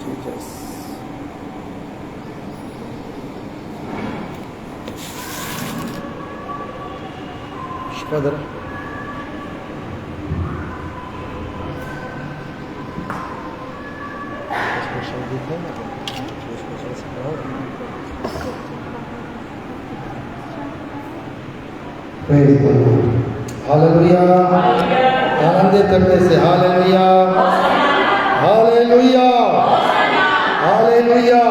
Jesus. शिफा जरा hallelujah, आनंदित करने से हालेलुया, हालेलुया, हालेलुया।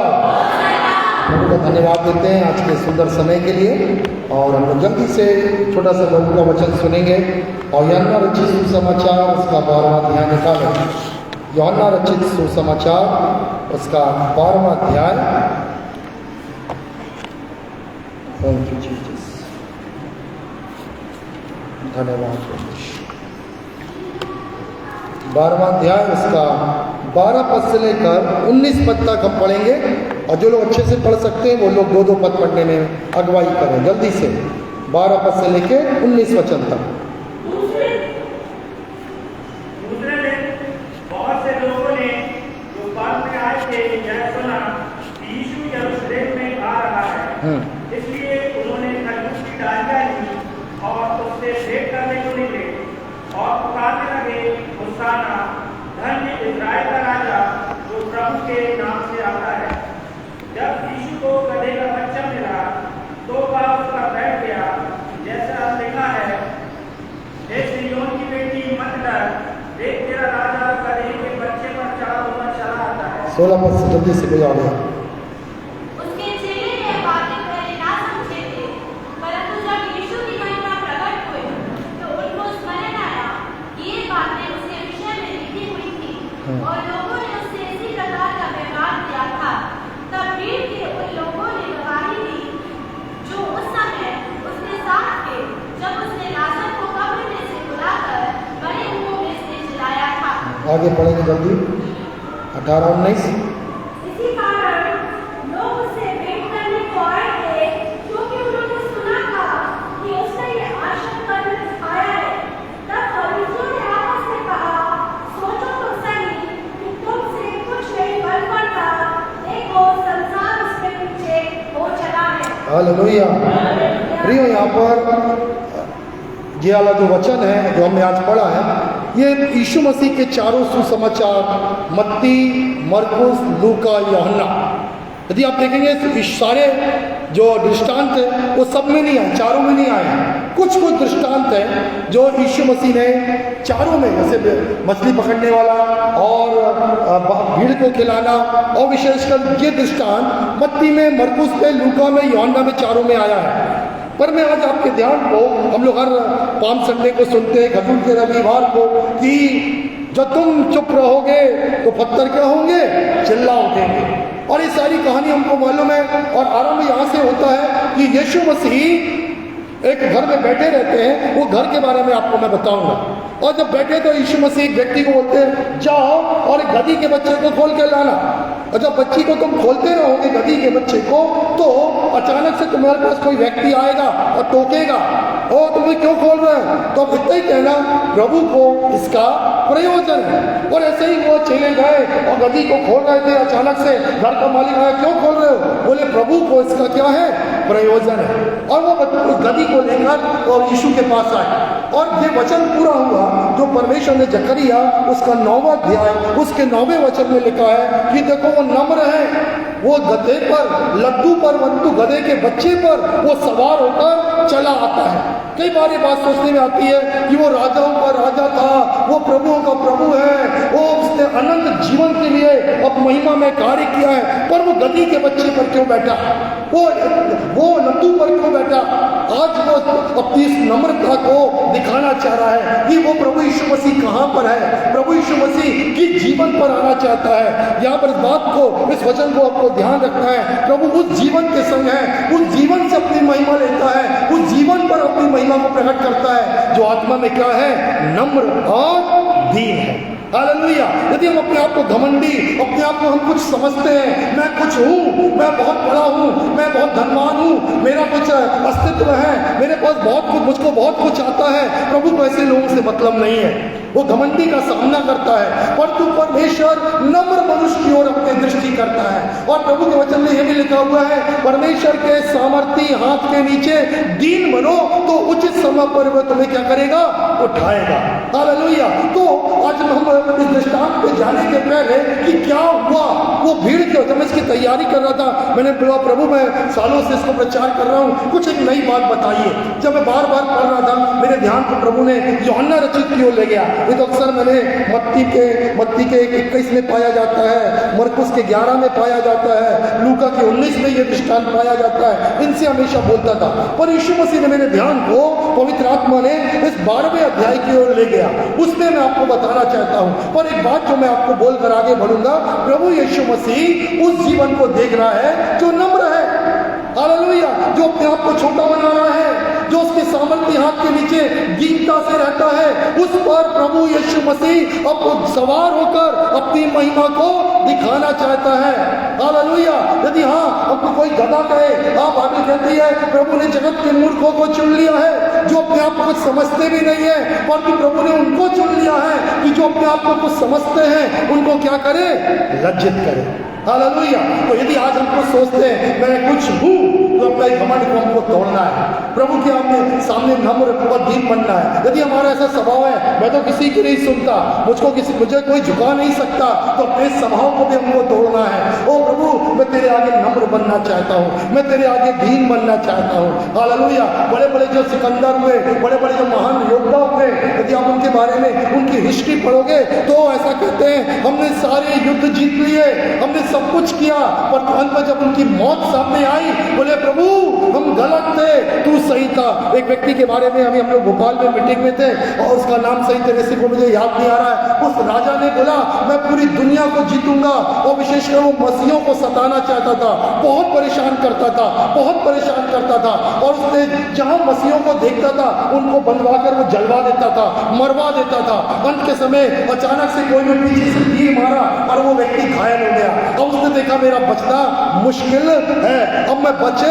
प्रभु को धन्यवाद देते हैं आज के सुंदर समय के लिए। और हम लोग जल्दी से छोटा सा प्रभु का वचन सुनेंगे और यूहन्ना रचित सुसमाचार उसका 12वां अध्याय निकालें। यूहन्ना रचित सुसमाचार उसका 12वां अध्याय। थैंक यू जीसस, धन्यवाद। 12वां अध्याय उसका 12 पद से लेकर 19 पद तक हम पढ़ेंगे। और जो लोग अच्छे से पढ़ सकते हैं वो लोग 2-2 पद पढ़ने में अगुवाई करें जल्दी से। 12 पद से लेकर 19 वचन तक। दूसरे दिन बहुत से लोगों ने जो बाद में आए थे यह सुना कि यीशु यरूशलेम में आ रहा है, इसलिए उन्होंने खजूर की डालियां ली और उससे भेंट करने को निकले और पुकारने लगे, होशाना, धन्य इस्राएल का राजा जो प्रभु के नाम से आता है। जब यीशु को गधे का बच्चा मिला तो वह उसका बैठ गया, जैसा लिखा है, हे सिय्योन की बेटी मत डर, देख तेरा राजा गधे के बच्चे पर चढ़ा हुआ चला आता है। 16 पद से जल्दी से बजा दें। उसके चेले यह बातें पहले ना समझे थे, परंतु जब यीशु की महिमा प्रकट हुई तो उनको स्मरण आया कि ये बातें उसके विषय में लिखी हुई थी और लोगों ने उससे इसी प्रकार का व्यवहार किया था। तब भीड़ के उन लोगों ने गवाही दी जो उस समय उसके साथ थे, जब उसने लाजर को कब्र में से बुलाकर बड़े मुंह में से जिलाया था। आगे पढ़ेंगे जल्दी। 18-19। इसी कारण लोग उससे भेंट करने को आए थे, क्योंकि उन्होंने सुना था कि उसने ये आश्चर्य करके दिखाया है। तब फरीसियों ने आपस में कहा, सोचो तो सही कि तुमसे कुछ नहीं बल पड़ता, देखो संसार उसके पीछे हो चला है। हालेलुया। प्रियो, यहाँ पर ये वाला जो वचन है जो हमने आज पढ़ा है, ये यीशु मसीह के चारों सुसमाचार मत्ती, मरकुस, लूका, यूहन्ना, यदि आप देखेंगे तो सारे जो दृष्टांत है वो सब में नहीं आए, चारों में नहीं आए। कुछ दृष्टांत है जो यीशु मसीह ने चारों में, जैसे मछली पकड़ने वाला और भीड़ को खिलाना, और विशेषकर ये दृष्टांत मत्ती में, मरकुस में, लूका में, यूहन्ना में, चारों में आया है। पर मैं आज आपके ध्यान को, हम लोग हर पाम संडे को सुनते हैं, खजूर के रविवार को, कि जब तुम चुप रहोगे तो पत्थर क्या होंगे, चिल्ला उठेंगे। और ये सारी कहानी हमको मालूम है। और आरंभ यहाँ से होता है कि यीशु मसीह एक घर में बैठे रहते हैं। वो घर के बारे में आपको मैं बताऊंगा। और जब बैठे तो यीशु मसीह एक व्यक्ति को बोलते हैं, जाओ और एक गधी के बच्चे को खोल के लाना। और जब बच्ची को तुम खोलते रहोगे, गधी के बच्चे को, तो अचानक से तुम्हारे पास कोई व्यक्ति आएगा और टोकेगा, ओ तुम्हें क्यों खोल रहे हो? तो अब इतना ही कहना, प्रभु को इसका प्रयोजन है। और ऐसे ही वो चले गए और गधी को खोल रहे थे। अचानक से घर का मालिक आया, क्यों खोल रहे हो? बोले प्रभु को इसका क्या है, प्रयोजन है। और वो गधी को लेकर और यीशु के पास आए। और ये वचन पूरा हुआ जो परमेश्वर ने जकरिया उसका 9वां अध्याय उसके 9वें वचन में लिखा है कि देखो वो नम्र है, वो गधे पर, लड्डू पर, वंतु गधे के बच्चे पर वो सवार होकर चला आता है। कई बार ये बात सोचने में आती है कि वो राजाओं का राजा था, वो प्रभुओं का प्रभु है, वो उसने अनंत जीवन के लिए अब महिमा में कार्य किया है, पर वो गधी के बच्चे पर क्यों बैठा, वो लड्डू पर क्यों बैठा? आज वो अपनी इस नम्रता को दिखाना चाह रहा है कि वो प्रभु यीशु मसीह कहाँ पर है, प्रभु यीशु मसीह की जीवन पर आना चाहता है। यहाँ पर इस बात को, इस वचन को आपको ध्यान रखना है। प्रभु उस जीवन के संग है, उस जीवन से अपनी महिमा लेता है, उस जीवन पर अपनी महिमा को प्रकट करता है जो आत्मा में क्या है, नम्र और दीन है। हालेलुया। यदि हम अपने आप को घमंडी, अपने आप को हम कुछ समझते हैं, मैं कुछ हूँ, मैं बहुत बड़ा हूँ, मैं बहुत धनवान हूँ, मेरा कुछ अस्तित्व है, मेरे पास बहुत कुछ, मुझको बहुत कुछ आता है, प्रभु को ऐसे लोगों से मतलब नहीं है। वो घमंडी का सामना करता है। परंतु परमेश्वर नम्र मनुष्य की ओर अपनी दृष्टि करता है। और प्रभु के वचन में यह भी लिखा हुआ है, परमेश्वर के सामर्थी हाथ के नीचे दीन बनो तो उचित समय पर वह तुम्हें क्या करेगा, उठाएगा। हालेलुया। तो आज हम इस दृष्टांत पे जाने के पहले कि क्या हुआ, वो भीड़ क्यों, जब मैं इसकी तैयारी कर रहा था मैंने बोला प्रभु मैं सालों से इसको प्रचार कर रहा हूँ, कुछ एक नई बात बताइए। जब मैं बार बार पढ़ रहा था मेरे ध्यान को प्रभु ने यूहन्ना रचित की ओर ले गया। ये तो अक्सर मैंने मत्ती के 21 में पाया जाता है, मरकुस के 11 में पाया जाता है, लूका के 19 में ये दृष्टांत पाया जाता है, इनसे हमेशा बोलता था। पर यीशु मसीह ने मेरे ध्यान को, पवित्र आत्मा ने इस 12वें अध्याय की ओर ले गया, उसमें मैं आपको बताना चाहता हूँ। पर एक बात जो मैं आपको बोलकर आगे बढ़ूंगा, प्रभु यीशु मसीह उस जीवन को देख रहा है जो नम्र है। हालेलुया। जो अपने आप को छोटा बना रहा है, जो उसके सामर्थ्य हाथ के नीचे दीनता से रहता है, उस पर प्रभु यीशु मसीह अब सवार होकर अपनी महिमा को दिखाना चाहता है। हालेलुया। यदि हाँ हमको कोई गधा कहे, आप आगे कहती है प्रभु ने जगत के मूर्खों को चुन लिया है जो अपने आप को कुछ समझते भी नहीं है, परंतु प्रभु ने उनको चुन लिया है कि जो अपने आप को कुछ समझते हैं उनको क्या करे, लज्जित करे। हालेलुया। तो यदि आज हमको सोचते हैं मैं कुछ हूँ, तो अपना घमंड को हमको तोड़ना है, प्रभु के सामने नम्र और दीन बनना है। यदि हमारा ऐसा स्वभाव है मैं तो किसी की नहीं सुनता, मुझे कोई झुका नहीं सकता, तो अपने स्वभाव को भी हमको तोड़ना है। ओ प्रभु मैं तेरे आगे नम्र बनना चाहता हूँ, मैं तेरे आगे दीन बनना चाहता हूँ। हालेलुया। बड़े बड़े जो सिकंदर हुए, बड़े बड़े जो महान योद्धा हुए, यदि आप उनके बारे में उनकी हिस्ट्री पढ़ोगे तो ऐसा कहते हैं हमने सारे युद्ध जीत लिए, हमने सब कुछ किया, पर अंत में जब उनकी मौत सामने आई बोले प्रभु हम गलत थे, तू सही था। एक व्यक्ति के बारे में हम लोग भोपाल में मीटिंग में थे और उसका नाम सही तरह से को मुझे याद नहीं आ रहा है। उस राजा ने बोला मैं पूरी दुनिया को जीतूंगा, और विशेषकर वो मसीहों को सताना चाहता था, बहुत परेशान करता था, बहुत परेशान करता था। और उसने जहां मसीहों को देखता था उनको बंधवा कर वो जलवा देता था, मरवा देता था। अंत के समय अचानक से कोई भी पीछे से तीर मारा और वो व्यक्ति घायल हो गया। अब उसने देखा मेरा बचना मुश्किल है, अब मैं बच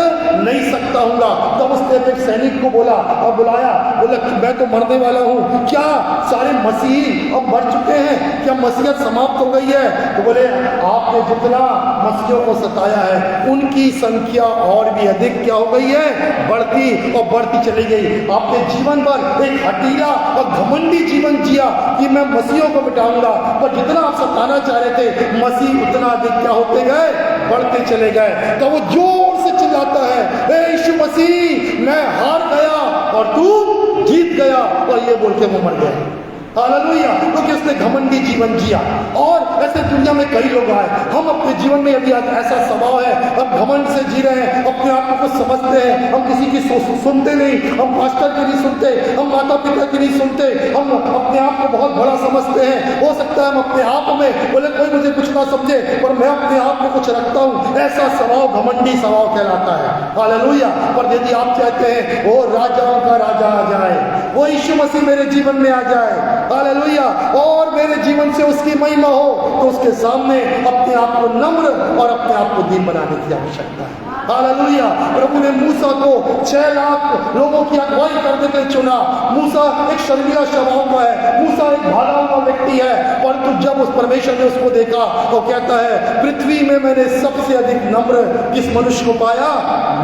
नहीं सकता हूँ। तब उसने एक सैनिक को बोला और बुलाया, बोला मैं तो मरने वाला हूँ, क्या सारे मसीही अब मर चुके हैं, क्या मसीहत समाप्त हो गई है? तो बोले आपने जितना मसीहों को सताया है उनकी संख्या और भी अधिक क्या हो गई है, बढ़ती और बढ़ती चली गई। आपने जीवन भर एक हठीला और घमंडी जीवन जिया कि मैं मसीहों को मिटाऊंगा, पर जितना आप सताना चाह रहे थे मसीह उतना अधिक क्या होते गए, बढ़ते चले गए। तो वो जोर से चिल्लाता है ए यीशु मसीह मैं हार गया और तू जीत गया, और ये बोल के वो मर गया। हालेलुया। क्योंकि उसने घमंडी जीवन जिया। और ऐसे दुनिया में कई लोग आए, हम अपने जीवन में यदि ऐसा स्वभाव है, हम घमंड से जी रहे हैं, अपने आप को कुछ समझते हैं, हम किसी की सुनते नहीं, हम मास्टर की नहीं सुनते, हम माता पिता की नहीं सुनते, हम अपने आप को बहुत बड़ा समझते हैं। हो सकता है हम अपने आप में बोले कोई मुझे कुछ ना समझे, पर मैं अपने आप में कुछ रखता हूँ, ऐसा स्वभाव घमंडी स्वभाव कहलाता है। हालेलुया। पर यदि आप चाहते हैं वो राजाओं का राजा आ जाए, वो यीशु मसीह मेरे जीवन में आ जाए, हालेलुया, और मेरे जीवन से उसकी महिमा हो, तो उसके सामने अपने आप को नम्र और अपने आप को दीन बनाने की आवश्यकता है। हालेलुया। प्रभु ने मूसा को 6 लाख लोगों की अगुवाई करने के लिए चुना। मूसा एक शर्मिला स्वभाव का है, मूसा एक भागा हुआ व्यक्ति है, परंतु जब उस परमेश्वर ने उसको देखा तो कहता है पृथ्वी में मैंने सबसे अधिक नम्र किस मनुष्य को पाया,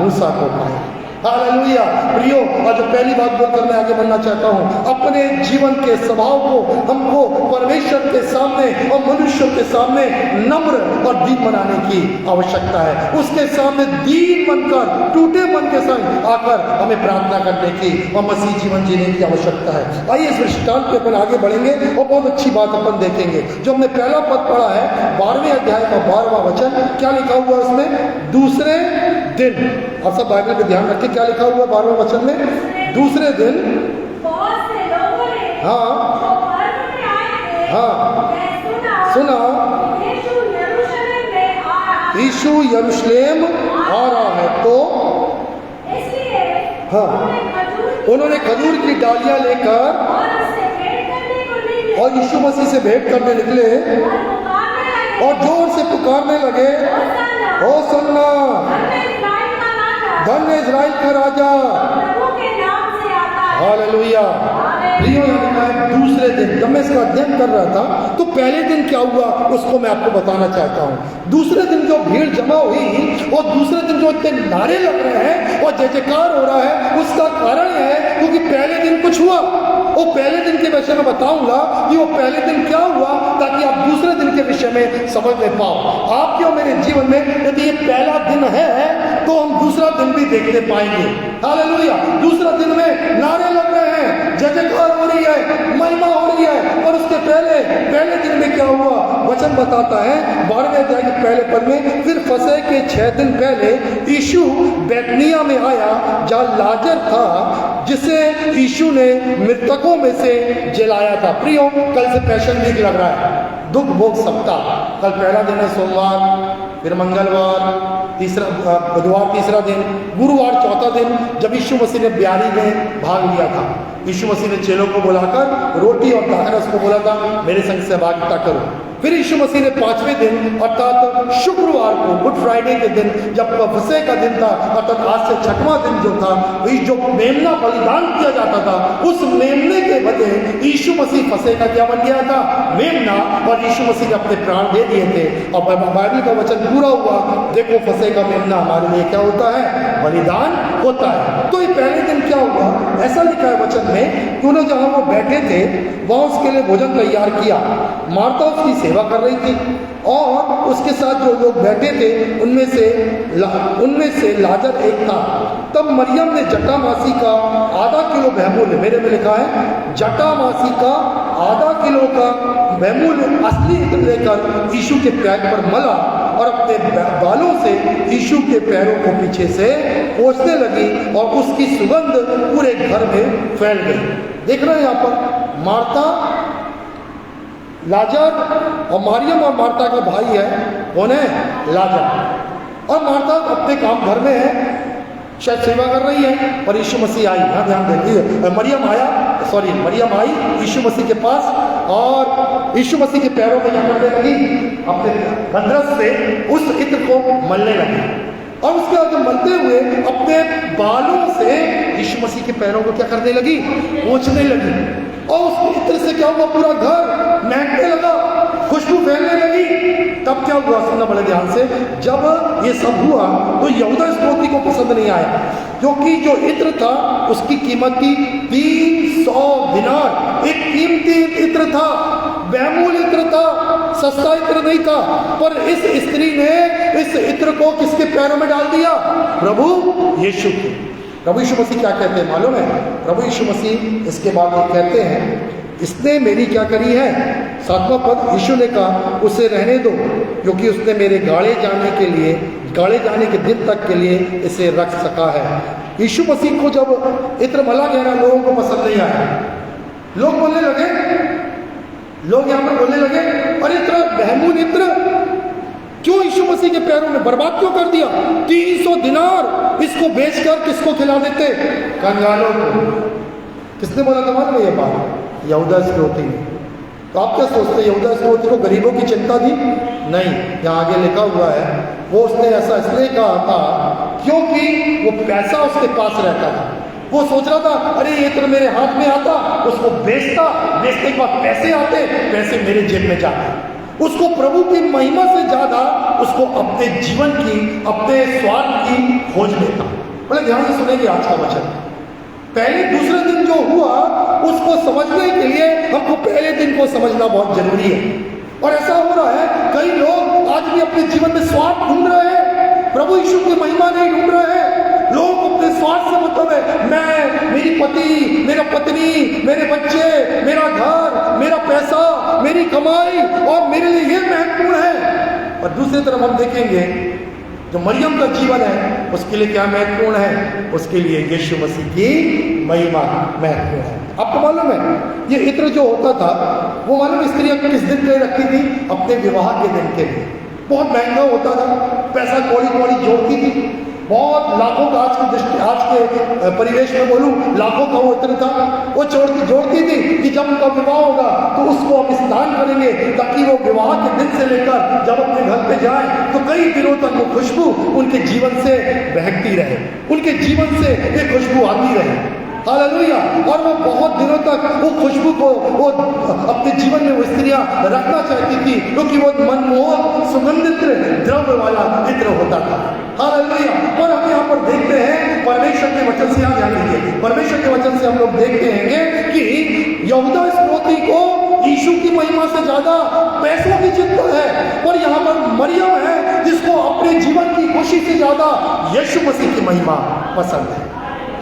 मूसा को पाया। हालेलुया। प्रियो, आज पहली बात बोलकर मैं आगे बढ़ना चाहता हूँ, अपने जीवन के स्वभाव को हमको परमेश्वर के सामने और मनुष्यों के सामने नम्र और दीन बनाने की आवश्यकता है। उसके सामने दीन बनकर टूटे मन के संग आकर हमें प्रार्थना करने की और मसीह जीवन जीने की आवश्यकता है। आइए इस दृष्टांत पे अपन आगे बढ़ेंगे और बहुत अच्छी बात अपन देखेंगे। जो हमने पहला पद पढ़ा है 12वें अध्याय का 12वां वचन, क्या लिखा हुआ है उसमें, दूसरे दिन। आप सब बाइबल पे ध्यान रखें, क्या लिखा हुआ 12वें वचन में, दूसरे दिन बहुत से लोगों ने हाँ जो पर्व में आए थे, हाँ सुना यीशु यरूशलेम में आ रहा है। यीशु यरूशलेम आ रहा है, तो इसलिए हाँ उन्होंने खजूर की डालियां लेकर और उससे भेंट करने को निकले और यीशु मसीह से भेंट करने निकले और पुकारने लगे, और जोर से पुकारने लगे, ओ सुनना धन्य इस्राएल का राजा, धन्य इज़राइल का राजा। प्रभु के नाम से आता है। हालेलुया। प्रियो, यहाँ लिखा है दूसरे दिन। जब मैं इसका अध्ययन कर रहा था तो पहले दिन क्या हुआ उसको मैं आपको बताना चाहता हूँ। दूसरे दिन जो भीड़ जमा हुई और दूसरे दिन जो इतने नारे लग रहे हैं और जय जयकार हो रहा है, उसका कारण है क्योंकि पहले दिन कुछ हुआ। वो पहले दिन के विषय में बताऊंगा कि वो पहले दिन क्या हुआ, ताकि आप दूसरे दिन के विषय में समझ ले पाओ। आपके और मेरे जीवन में यदि ये पहला दिन है तो हम दूसरा दिन भी देखने पाएंगे। हालेलुया। दूसरा दिन में नारे लग रहे हैं, जय जयकार हो रही है, महिमा हो रही है। और उसके पहले दिन में क्या हुआ, वचन बताता है 12वें अध्याय के पहले पद में, फिर फसह के 6 दिन पहले यीशु बैतनिय्याह में आया, जहाँ लाजर था जिसे यीशु ने मृतकों में से जलाया था। प्रियो, कल से पैशन वीक लग रहा है, दुख भोग सप्ताह। कल पहला दिन है सोमवार, फिर मंगलवार, तीसरा बुधवार तीसरा दिन, गुरुवार चौथा दिन, जब यीशु मसीह ने ब्यारी में भाग लिया था। यीशु मसीह ने चेलों को बुलाकर रोटी और दाखरस को बोला था, मेरे संग सहभागिता करो। फिर यीशु मसीह ने 5वें दिन अर्थात शुक्रवार को, गुड फ्राइडे के दिन, जब फसह का दिन था, अर्थात आज से 6वां दिन जो था, जो मेमना बलिदान किया जाता था, उस मेमने के बदले यीशु मसीह फसह का क्या बन गया था, मेमना, और यीशु मसीह ने अपने प्राण दे दिए थे। और बाइबल का वचन पूरा हुआ, देखो फसह का मेमना हमारे लिए क्या होता है, बलिदान होता है। तो ये पहले दिन क्या हुआ, ऐसा लिखा है वचन में, उन्होंने जहाँ वो बैठे थे वहाँ उसके लिए भोजन तैयार किया। मार्था उसकी सेवा कर रही थी और उसके साथ जो लोग बैठे थे उनमें से लाजर एक था। तब मरियम ने जटामासी का आधा किलो बहमूल, मेरे में लिखा है जटामासी का आधा किलो का बहमूल असली इत्र लेकर यीशु के पैर पर मला और अपने बालों से यीशु के पैरों को पीछे से पोंछने लगी और उसकी सुगंध पूरे घर में फैल गई। देख रहे हैं यहाँ पर मार्था, लाजर और मरियम, और मार्था का भाई है कौन है, लाजर। और मार्था अपने काम घर में है, शायद सेवा कर रही है, और यीशु मसीह आई। हाँ ध्यान देखिए, मरियम मरियम आई यीशु मसीह के पास और यीशु मसीह के पैरों में क्या करने लगी, अपने गंधरस से उस इत्र को मलने लगी। और उसके बाद मलते हुए अपने बालों से यीशु मसीह के पैरों को क्या करने लगी, पोंछने लगी। और उस इत्र से क्या हुआ, पूरा घर महकने लगा, खुशबू फैलने लगी। तब क्या हुआ, सुनना बड़े ध्यान से, जब ये सब हुआ तो यहूदा इस्करियोती को पसंद नहीं आया, क्योंकि जो इत्र था उसकी कीमत थी 300 दिनार। एक कीमती इत्र था, बहमूल इत्र था, सस्ता इत्र नहीं था। पर इस स्त्री ने इस इत्र को किसके पैरों में डाल दिया, प्रभु यीशु के। प्रभु यीशु मसीह क्या कहते हैं मालूम है, प्रभु यीशु मसीह इसके बाद कहते हैं, इसने मेरी क्या करी है, 7वां पद, यीशु ने कहा उसे रहने दो, क्योंकि उसने मेरे गाड़े जाने के दिन तक के लिए इसे रख सका है। यीशु मसीह को जब इत्र मला गया ना, लोगों को पसंद नहीं आया। लोग बोलने लगे, लोग यहाँ पर बोलने लगे, अरे इत्र बहमूल इत्र क्यों यीशु मसीह के पैरों में बर्बाद क्यों कर दिया, 300 दिनार इसको बेचकर किसको खिला देते, कंगालों को। किसने बोला था मालूम है ये बात, यहूदा इस्करियोती ने। तो आप क्या सोचते हैं, यहूदा इस्करियोती को गरीबों की चिंता थी? नहीं, यहाँ आगे लिखा हुआ है, वो उसने ऐसा इसलिए कहा था क्योंकि वो पैसा उसके पास रहता था। वो सोच रहा था, अरे ये इत्र मेरे हाथ में आता, उसको बेचता, बेचने के बाद पैसे आते, पैसे मेरे जेब में जाते। उसको प्रभु की महिमा से ज्यादा उसको अपने जीवन की, अपने स्वार्थ की खोज में था। बड़े ध्यान से सुनेंगे आज का वचन। पहले दूसरे दिन जो हुआ उसको समझने के लिए हमको पहले दिन को समझना बहुत जरूरी है। और ऐसा हो रहा है, कई लोग आज भी अपने जीवन में स्वार्थ ढूंढ रहे हैं, प्रभु यीशु की महिमा नहीं ढूंढ रहे हैं। लोग अपने स्वार्थ से मतलब है, मैं, मेरी पति, मेरा पत्नी, मेरे बच्चे, मेरा घर, मेरा पैसा, मेरी कमाई, और मेरे लिए ये महत्वपूर्ण है। और दूसरी तरफ हम देखेंगे जो मरियम का जीवन है उसके लिए क्या महत्वपूर्ण है, उसके लिए यीशु मसीह की महिमा महत्वपूर्ण है। आपको मालूम है ये इत्र जो होता था वो मालूम स्त्रियां किस दिन के लिए रखी थी, अपने विवाह के दिन के लिए। बहुत महंगा होता था, पैसा कौड़ी जोड़ती थी, बहुत लाखों का, आज के परिवेश में बोलूं लाखों का वो इत्र था। वो जोड़ती थी कि जब उनका विवाह होगा तो उसको हम स्नान करेंगे, ताकि वो विवाह के दिन से लेकर जब अपने घर पे जाए तो कई दिनों तक वो खुशबू उनके जीवन से बहकती रहे, उनके जीवन से ये खुशबू आती रहे। हालेलुया। और वो बहुत दिनों तक वो खुशबू को वो अपने जीवन में वो स्त्रियां रखना चाहती थी, क्योंकि वो मनमोहक सुगंधित द्रव्य वाला इत्र होता था। हालेलुया। और हम यहाँ पर देखते हैं परमेश्वर के वचन से, आप ध्यान दीजिए, परमेश्वर के वचन से हम लोग देखते हैं कि यहूदा इस्करियोती को यीशु की महिमा से ज्यादा पैसों की चिंता है, और यहाँ पर मरियम है जिसको अपने जीवन की खुशी से ज्यादा यीशु मसीह की महिमा पसंद है।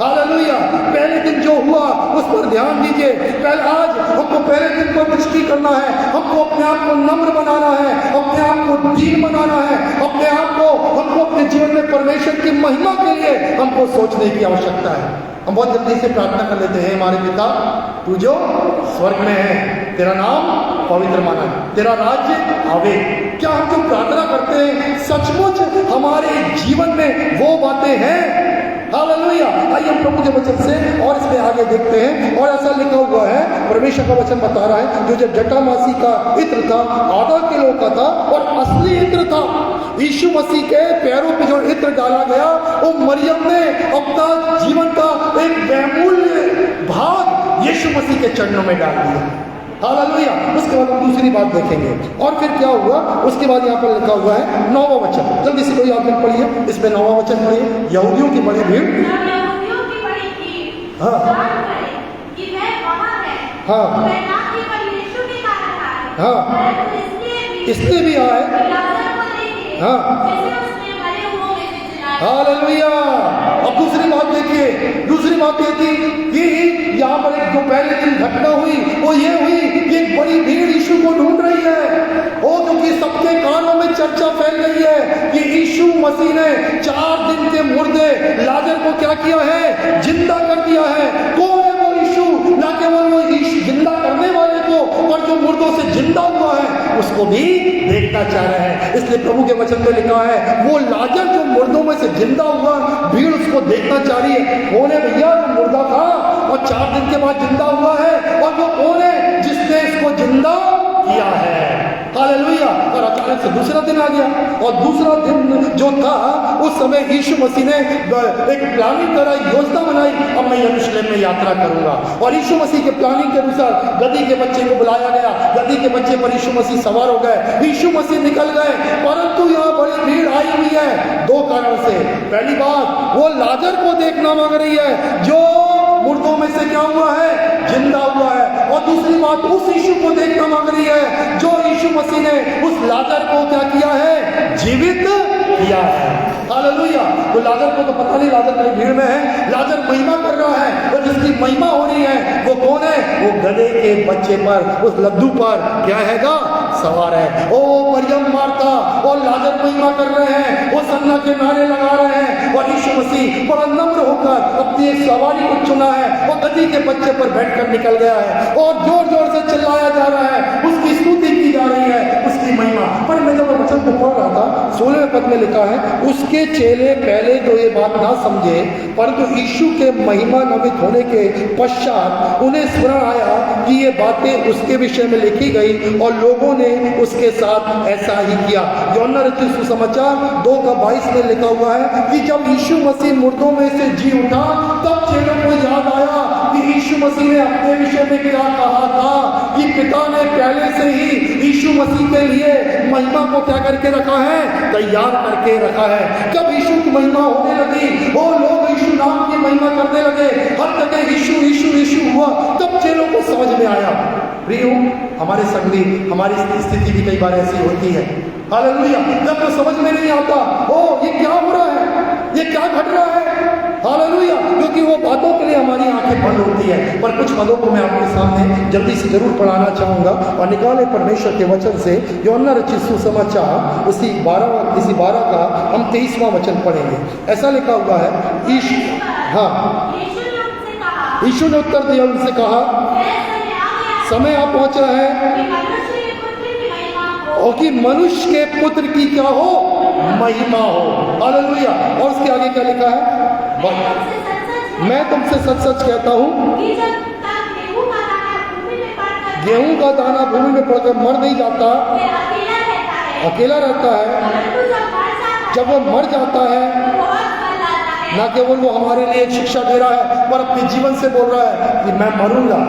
हालेलुया। पहले दिन जो हुआ उस पर ध्यान दीजिए। पहले आज हमको पहले दिन पर दृष्टि करना है, हमको अपने आप को नम्र बनाना है, अपने आप को दीन बनाना है, अपने आप को हमको अपने जीवन में परमेश्वर की महिमा के लिए हमको सोचने की आवश्यकता है। हम बहुत जल्दी से प्रार्थना कर लेते हैं। हमारे पिता, तू जो स्वर्ग में है, तेरा नाम पवित्र माना, तेरा राज्य आवे। क्या हम जो प्रार्थना करते हैं सचमुच हमारे जीवन में वो बातें हैं? हालेलुया। आइए हम प्रभु के वचन से और इसमें आगे देखते हैं। और ऐसा लिखा हुआ है, परमेश्वर का वचन बता रहा है, जो जटामासी का इत्र था आधा किलो का था और असली इत्र था। यीशु मसीह के पैरों पे जो इत्र डाला गया, वो मरियम ने अपना जीवन का एक बहुमूल्य भाग यीशु मसीह के चरणों में डाल दिया। हालेलुया। उसके बाद हम दूसरी बात देखेंगे। और फिर क्या हुआ उसके बाद यहाँ पर लिखा हुआ है 9वां वचन। जल्दी से कोई आदमी पढ़िए, इसमें 9वां वचन पढ़िए। यहूदियों की बड़ी भीड़, हाँ हाँ हाँ, इसलिए भी आए, हाँ हालेलुया। अब दूसरी बात देखिए, दूसरी बात ये थी कि यहाँ पर एक जो पहले दिन घटना हुई वो ये हुई कि एक बड़ी भीड़ यीशु को ढूंढ रही है। ओ क्योंकि सबके कानों में चर्चा फैल गई है कि यीशु मसीह ने 4 दिन के मुर्दे लाजर को क्या किया है? जिंदा कर दिया है। कौन है वो यीशु? ना केवल वो यीशु जिंदा करने वाले को, और जो मुर्दों से जिंदा हुआ है उसको भी देखना चाह रहे हैं। इसलिए प्रभु के वचन में लिखा है वो लाजर जो मुर्दों में से जिंदा हुआ, भीड़ उसको देखना चाह रही है। कौन है भैया जो मुर्दा था और 4 दिन के बाद जिंदा हुआ है? और वो कौन है जिसने इसको जिंदा किया है? हालेलुया। और अचानक से दूसरा दिन आ गया, और दूसरा दिन जो था उस समय यीशु मसीह ने एक प्लानिंग करा, योजना बनाई, अब मैं यरूशलेम में यात्रा करूंगा। और यीशु मसीह के प्लानिंग के अनुसार गधी के बच्चे को बुलाया गया, गधी के बच्चे पर यीशु मसीह सवार हो गए, यीशु मसीह निकल गए। परंतु यहाँ बड़ी भीड़ आई हुई है 2 कारण से। पहली बात, वो लाजर को देखना मांग रही है जो मुर्दों में से क्या हुआ है? जिंदा हुआ है। और दूसरी बात, उस यीशु को देखना मांग रही है जो यीशु मसीह ने उस लाजर को क्या किया है? जीवित किया है। हालेलुया। तो लाजर को तो पता नहीं, लाजर कहीं भीड़ में है, लाजर महिमा कर रहा है, और जिसकी महिमा हो रही है वो कौन है? वो गधे के बच्चे पर, उस लड्डू पर क्या हैगा? सवार है। ओ मरियम, मार्था और लाजर महिमा कर रहे हैं, वो सन्ना के नारे लगा रहे हैं, और यीशु मसीह बड़ा नम्र होकर अपनी एक सवारी को चुना है, वो गधी के बच्चे पर बैठकर निकल गया है, और जोर जोर से चिल्लाया जा रहा है, उसकी स्तुति की जा रही है, उसकी महिमा। पर मैं जब वचन को पढ़ रहा था 16वें पद में लिखा है, उसके चेले पहले तो ये बात ना समझे, परंतु यीशु के महिमा नमित होने के पश्चात उन्हें स्मरण आया कि ये बातें उसके विषय में लिखी गई, और लोगों ने उसके साथ ऐसा ही किया। यूहन्ना रचित सुसमाचार 2:22 में लिखा हुआ है कि जब यीशु मसीह मुर्दों में से जी उठा, तब चेलों को याद आया कि यीशु मसीह ने अपने विषय में क्या कहा था, कि पिता ने पहले से ही यीशु मसीह के लिए महिमा को क्या करके रखा है? तैयार करके रखा है। जब यीशु की महिमा होने लगी, वो लोग यीशु नाम की महिमा करने लगे, हर जगह यीशु यीशु यीशु हुआ, तब चेलों को समझ में आया। प्रियो, हमारे संगली, हमारी स्थिति भी कई बार ऐसी होती है। हालेलुया। जब तो समझ में नहीं आता, ओ ये क्या हो रहा है, ये क्या घट रहा है? हालेलुया। क्योंकि वो बातों के लिए हमारी आंखें बंद होती है। पर कुछ पदों को मैं आपके सामने जल्दी से जरूर पढ़ाना चाहूंगा, और निकाले परमेश्वर के वचन से यूहन्ना रचित सुसमाचार इसी 12 का हम 23वां वचन पढ़ेंगे। ऐसा लिखा हुआ है, हाँ, यीशु ने उत्तर दिया, उनसे कहा, समय आ पहुंचा है और कि मनुष्य के पुत्र की क्या हो? महिमा हो। हालेलुया। और उसके आगे क्या लिखा है? मैं तुमसे सच सच कहता हूँ, गेहूं का दाना भूमि में पड़कर मर नहीं जाता, अकेला रहता है, जब वो मर जाता है है। ना केवल वो हमारे लिए एक शिक्षा दे रहा है, पर अपने जीवन से बोल रहा है कि मैं मरूंगा,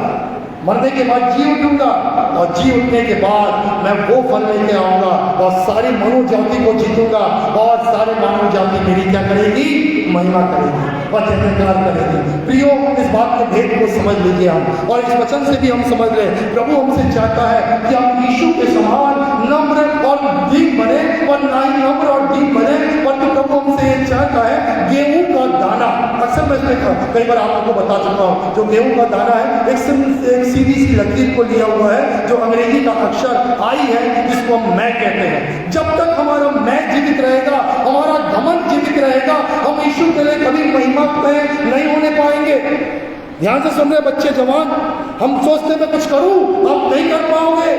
मरने के बाद जी उठूंगा, और जी उठने के बाद मैं वो फल लेके आऊंगा और सारी मानव जाति को जीतूंगा, और सारे मानव जाति मेरी क्या करेगी? महिमा करेगी और जयकार करेगी। प्रियो, इस बात के भेद को समझ लीजिए हम, और इस वचन से भी हम समझ रहे, प्रभु हमसे चाहता है कि हम यीशु के समान नम्र और दीन बने, और ना ही नम्र और दीन बने, परंतु प्रभु हमसे ये चाहता है गेहूं का दाना। अक्सर मैं कई बार आप लोगों को बता चुका हूँ, जो गेहूं का दाना है एक सीधी सी लकीर को लिया हुआ है, जो अंग्रेजी का अक्षर आई है, जिसको हम मैं कहते हैं। जब तक हमारा मैं जीवित रहेगा, हमारा घमंड जीवित रहेगा, हम यीशु के लिए कभी महिमा नहीं होने पाएंगे। ध्यान से सुन रहे बच्चे, जवान, हम सोचते मैं कुछ करूं, आप नहीं कर पाओगे।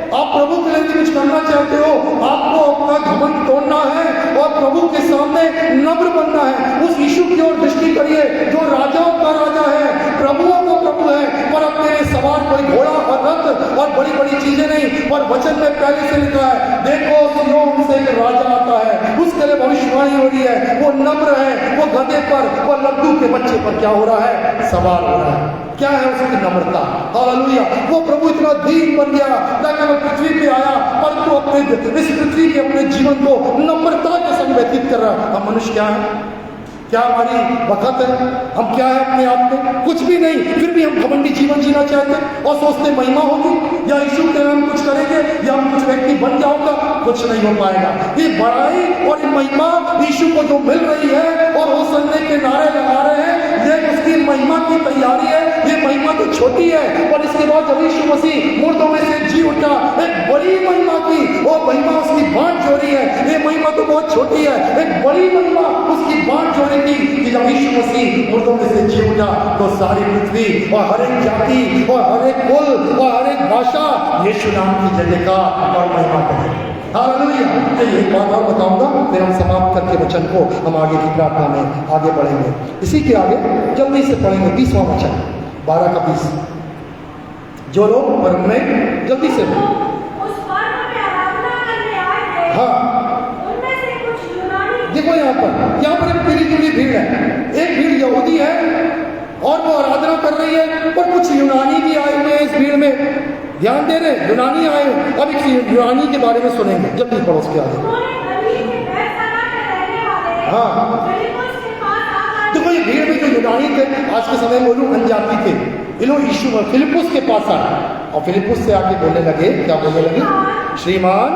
आप प्रभु के लिए कुछ करना चाहते हो, आपको अपना घमंड तोड़ना है और प्रभु के सामने नम्र बनना है। उस यीशु की ओर दृष्टि करिए जो राजाओं का राजा है, प्रभुओं का प्रभु है, पर अपने लिए सवार कोई घोड़ा और रथ और बड़ी बड़ी चीजें नहीं। पर वचन में पहले से लिखा है, देखो सिय्योन से एक राजा आता है, उसके लिए भविष्यवाणी हो रही है, वो नम्र है, वो गधे पर, वो लड्डू के बच्चे पर क्या हो रहा है? सवार हो रहा है। क्या है उसकी नम्रता? हालेलुया! वो प्रभु इतना दीन बन गया, न केवल पृथ्वी पे आया, परंतु अपने इस पृथ्वी के अपने जीवन को नम्रता के संग व्यतीत कर रहा। हम मनुष्य क्या है? क्या हमारी वक़्त है? हम क्या है अपने आप में? कुछ भी नहीं। फिर भी हम घमंडी जीवन जीना चाहते हैं और सोचते महिमा होगी, या यीशु के नाम कुछ करेंगे, या हम कुछ व्यक्ति बन जाऊंगा। कुछ नहीं हो पाएगा। ये बड़ाई और ये महिमा यीशु को जो मिल रही है और वो संडे के नारे लगा रहे हैं, ये उसकी महिमा की तैयारी है। ये महिमा तो छोटी है, और इसके बाद जब यीशु मसीह मुर्दों में से जी उठा, एक बड़ी महिमा की, वो महिमा उसकी बांट जोड़ी है। ये महिमा तो बहुत छोटी है, एक बड़ी महिमा उसकी बांट जोड़ी कि जब यीशु मसीह मुर्दों में से जी उठा, तो सारी पृथ्वी और हर एक जाति और हर एक कुल और हर एक भाषा यीशु नाम की जयकार और महिमा करे। हालेलुया! एक बात और बताऊंगा, फिर हम समाप्त करके वचन को हम आगे की प्रार्थना में आगे बढ़ेंगे। इसी के आगे जल्दी से पढ़ेंगे 20वां वचन, 12 का 20। जो लोग पर्व में जल्दी से, उस पर्व में आराधना करने आए थे, हाँ, उनमें से कुछ यूनानी। देखो यहाँ पर एक पीढ़ी जुड़ी भीड़ है। एक भीड़ यहूदी है और वो आराधना कर रही है, पर कुछ यूनानी भी आए हुए हैं इस भीड़ में। ध्यान दे रहे, यूनानी आए। अब एक यूनानी के बारे में सुनेंगे, जल्दी पढ़ो उसके आगे। हाँ, देखो ये भीड़ में जो यूनानी थे, आज के समय में लोग अनजाति थे, ये लोग यीशु फिलिप्पुस के पास आए, और फिलिप्पुस से आके बोलने लगे, क्या बोलने लगे? श्रीमान,